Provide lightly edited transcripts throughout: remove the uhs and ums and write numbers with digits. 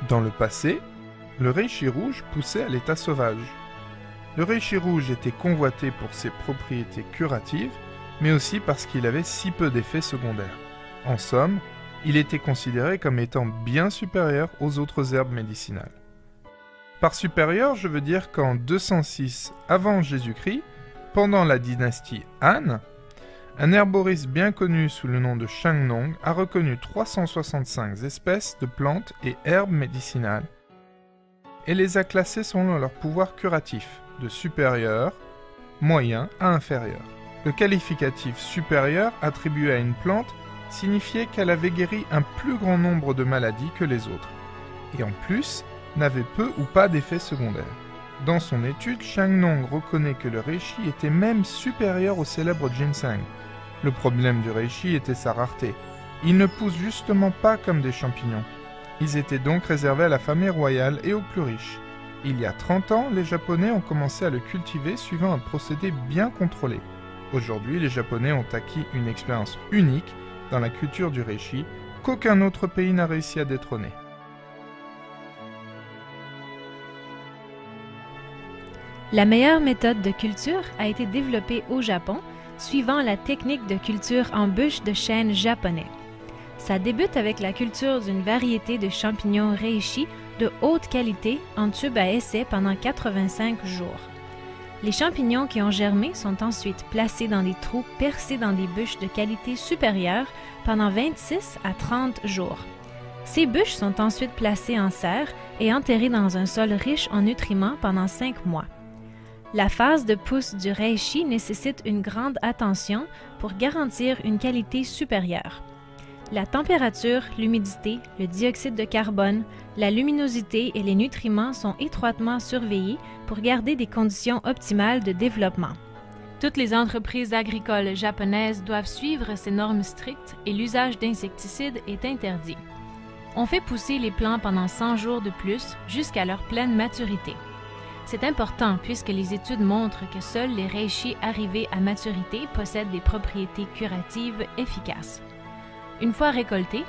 Dans le passé, le reishi rouge poussait à l'état sauvage. Le reishi rouge était convoité pour ses propriétés curatives, mais aussi parce qu'il avait si peu d'effets secondaires. En somme, il était considéré comme étant bien supérieur aux autres herbes médicinales. Par supérieur, je veux dire qu'en 206 avant Jésus-Christ, pendant la dynastie Han, un herboriste bien connu sous le nom de Shang Nong a reconnu 365 espèces de plantes et herbes médicinales et les a classées selon leur pouvoir curatif, de supérieur, moyen à inférieur. Le qualificatif supérieur attribué à une plante signifiait qu'elle avait guéri un plus grand nombre de maladies que les autres, et en plus n'avait peu ou pas d'effets secondaires. Dans son étude, Shang Nong reconnaît que le reishi était même supérieur au célèbre ginseng. Le problème du reishi était sa rareté. Ils ne poussent justement pas comme des champignons. Ils étaient donc réservés à la famille royale et aux plus riches. Il y a 30 ans, les Japonais ont commencé à le cultiver suivant un procédé bien contrôlé. Aujourd'hui, les Japonais ont acquis une expérience unique dans la culture du reishi qu'aucun autre pays n'a réussi à détrôner. La meilleure méthode de culture a été développée au Japon, suivant la technique de culture en bûche de chêne japonais. Ça débute avec la culture d'une variété de champignons reishi de haute qualité en tube à essai pendant 85 jours. Les champignons qui ont germé sont ensuite placés dans des trous percés dans des bûches de qualité supérieure pendant 26 à 30 jours. Ces bûches sont ensuite placées en serre et enterrées dans un sol riche en nutriments pendant 5 mois. La phase de pousse du reishi nécessite une grande attention pour garantir une qualité supérieure. La température, l'humidité, le dioxyde de carbone, la luminosité et les nutriments sont étroitement surveillés pour garder des conditions optimales de développement. Toutes les entreprises agricoles japonaises doivent suivre ces normes strictes et l'usage d'insecticides est interdit. On fait pousser les plants pendant 100 jours de plus jusqu'à leur pleine maturité. C'est important puisque les études montrent que seuls les reishi arrivés à maturité possèdent des propriétés curatives efficaces. Une fois récolté,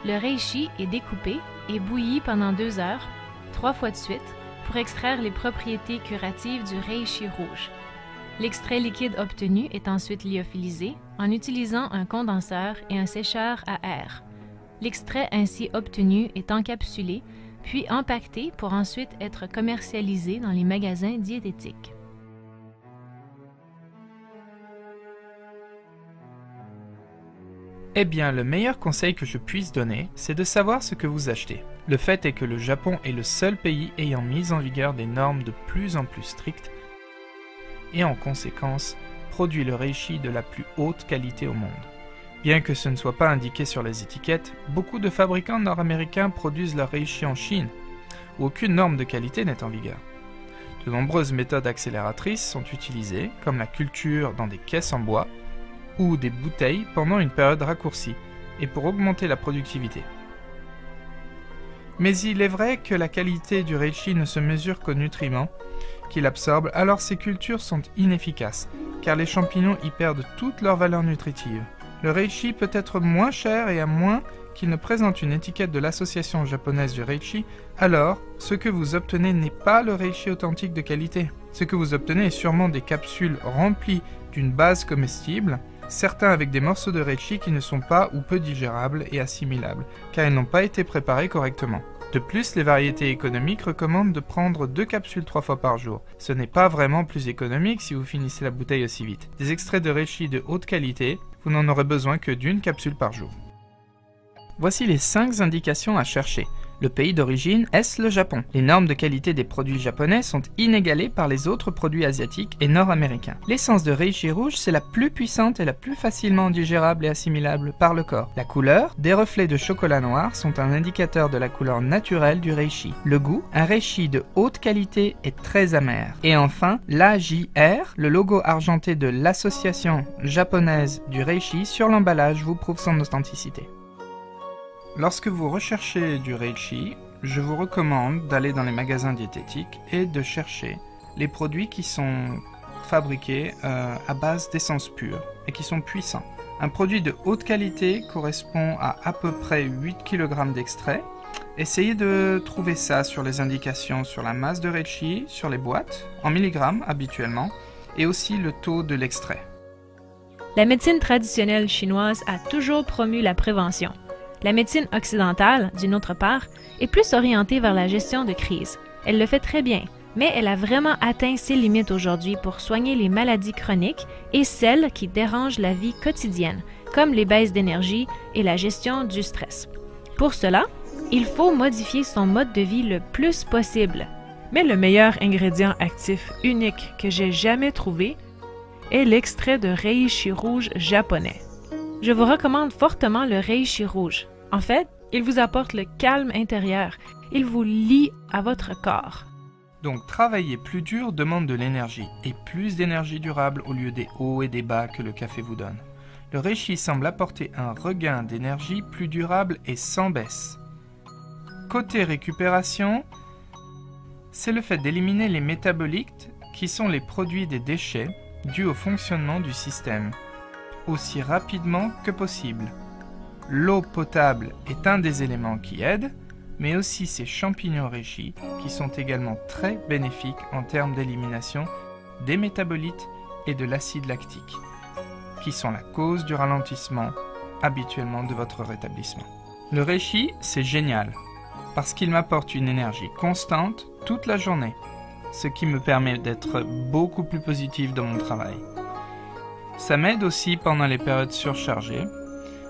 le reishi est découpé et bouilli pendant 2 heures, 3 fois de suite, pour extraire les propriétés curatives du reishi rouge. L'extrait liquide obtenu est ensuite lyophilisé en utilisant un condenseur et un sécheur à air. L'extrait ainsi obtenu est encapsulé puis empaqueté pour ensuite être commercialisé dans les magasins diététiques. Eh bien, le meilleur conseil que je puisse donner, c'est de savoir ce que vous achetez. Le fait est que le Japon est le seul pays ayant mis en vigueur des normes de plus en plus strictes et en conséquence, produit le reishi de la plus haute qualité au monde. Bien que ce ne soit pas indiqué sur les étiquettes, beaucoup de fabricants nord-américains produisent leur reishi en Chine, où aucune norme de qualité n'est en vigueur. De nombreuses méthodes accélératrices sont utilisées, comme la culture dans des caisses en bois ou des bouteilles pendant une période raccourcie, et pour augmenter la productivité. Mais il est vrai que la qualité du reishi ne se mesure qu'aux nutriments qu'il absorbe, alors ces cultures sont inefficaces, car les champignons y perdent toute leur valeur nutritive. Le reishi peut être moins cher et à moins qu'il ne présente une étiquette de l'association japonaise du reishi, alors ce que vous obtenez n'est pas le reishi authentique de qualité. Ce que vous obtenez est sûrement des capsules remplies d'une base comestible, certains avec des morceaux de reishi qui ne sont pas ou peu digérables et assimilables, car ils n'ont pas été préparés correctement. De plus, les variétés économiques recommandent de prendre 2 capsules 3 fois par jour. Ce n'est pas vraiment plus économique si vous finissez la bouteille aussi vite. Des extraits de reishi de haute qualité, vous n'en aurez besoin que d'1 capsule par jour. Voici les 5 indications à chercher. Le pays d'origine, est-ce le Japon? Les normes de qualité des produits japonais sont inégalées par les autres produits asiatiques et nord-américains. L'essence de reishi rouge, c'est la plus puissante et la plus facilement digérable et assimilable par le corps. La couleur, des reflets de chocolat noir sont un indicateur de la couleur naturelle du reishi. Le goût, un reishi de haute qualité est très amer. Et enfin, l'AJR, le logo argenté de l'association japonaise du reishi sur l'emballage vous prouve son authenticité. Lorsque vous recherchez du reishi, je vous recommande d'aller dans les magasins diététiques et de chercher les produits qui sont fabriqués à base d'essence pure et qui sont puissants. Un produit de haute qualité correspond à peu près 8 kg d'extrait Essayez de trouver ça sur les indications sur la masse de reishi, sur les boîtes, en milligrammes habituellement, et aussi le taux de l'extrait. La médecine traditionnelle chinoise a toujours promu la prévention. La médecine occidentale, d'une autre part, est plus orientée vers la gestion de crise. Elle le fait très bien, mais elle a vraiment atteint ses limites aujourd'hui pour soigner les maladies chroniques et celles qui dérangent la vie quotidienne, comme les baisses d'énergie et la gestion du stress. Pour cela, il faut modifier son mode de vie le plus possible. Mais le meilleur ingrédient actif unique que j'ai jamais trouvé est l'extrait de reishi rouge japonais. Je vous recommande fortement le reishi rouge. En fait, il vous apporte le calme intérieur. Il vous lie à votre corps. Donc travailler plus dur demande de l'énergie, et plus d'énergie durable au lieu des hauts et des bas que le café vous donne. Le reishi semble apporter un regain d'énergie plus durable et sans baisse. Côté récupération, c'est le fait d'éliminer les métabolites qui sont les produits des déchets dus au fonctionnement du système, aussi rapidement que possible. L'eau potable est un des éléments qui aide, mais aussi ces champignons reishi qui sont également très bénéfiques en termes d'élimination des métabolites et de l'acide lactique, qui sont la cause du ralentissement habituellement de votre rétablissement. Le reishi, c'est génial, parce qu'il m'apporte une énergie constante toute la journée, ce qui me permet d'être beaucoup plus positif dans mon travail. Ça m'aide aussi pendant les périodes surchargées,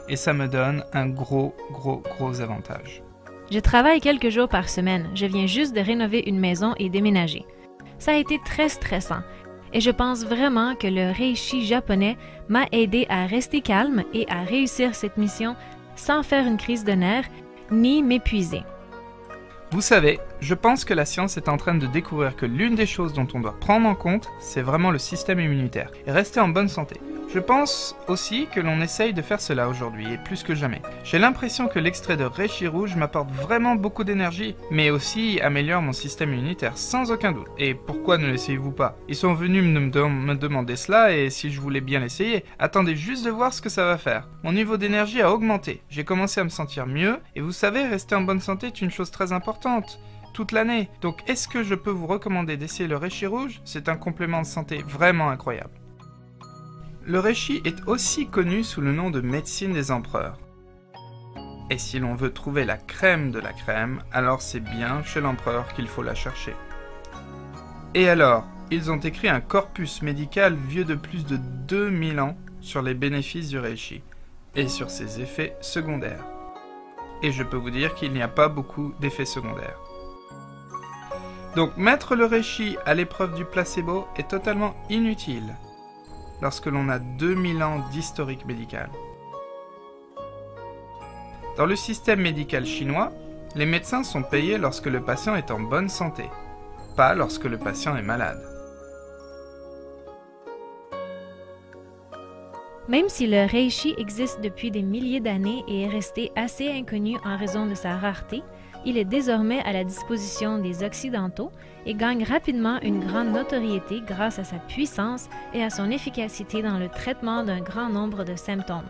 et ça me donne un gros avantage. Je travaille quelques jours par semaine. Je viens juste de rénover une maison et déménager. Ça a été très stressant, et je pense vraiment que le reishi japonais m'a aidé à rester calme et à réussir cette mission sans faire une crise de nerfs ni m'épuiser. Vous savez, je pense que la science est en train de découvrir que l'une des choses dont on doit prendre en compte, c'est vraiment le système immunitaire et rester en bonne santé. Je pense aussi que l'on essaye de faire cela aujourd'hui et plus que jamais. J'ai l'impression que l'extrait de reishi rouge m'apporte vraiment beaucoup d'énergie, mais aussi améliore mon système immunitaire sans aucun doute. Et pourquoi ne l'essayez-vous pas? Ils sont venus me demander cela et si je voulais bien l'essayer, attendez juste de voir ce que ça va faire. Mon niveau d'énergie a augmenté, j'ai commencé à me sentir mieux et vous savez, rester en bonne santé est une chose très importante toute l'année. Donc est-ce que je peux vous recommander d'essayer le reishi rouge? C'est un complément de santé vraiment incroyable. Le reishi est aussi connu sous le nom de médecine des empereurs. Et si l'on veut trouver la crème de la crème, alors c'est bien chez l'empereur qu'il faut la chercher. Et alors, ils ont écrit un corpus médical vieux de plus de 2000 ans sur les bénéfices du reishi et sur ses effets secondaires. Et je peux vous dire qu'il n'y a pas beaucoup d'effets secondaires. Donc mettre le reishi à l'épreuve du placebo est totalement inutile lorsque l'on a 2000 ans d'historique médical. Dans le système médical chinois, les médecins sont payés lorsque le patient est en bonne santé, pas lorsque le patient est malade. Même si le reishi existe depuis des milliers d'années et est resté assez inconnu en raison de sa rareté, il est désormais à la disposition des Occidentaux et gagne rapidement une grande notoriété grâce à sa puissance et à son efficacité dans le traitement d'un grand nombre de symptômes.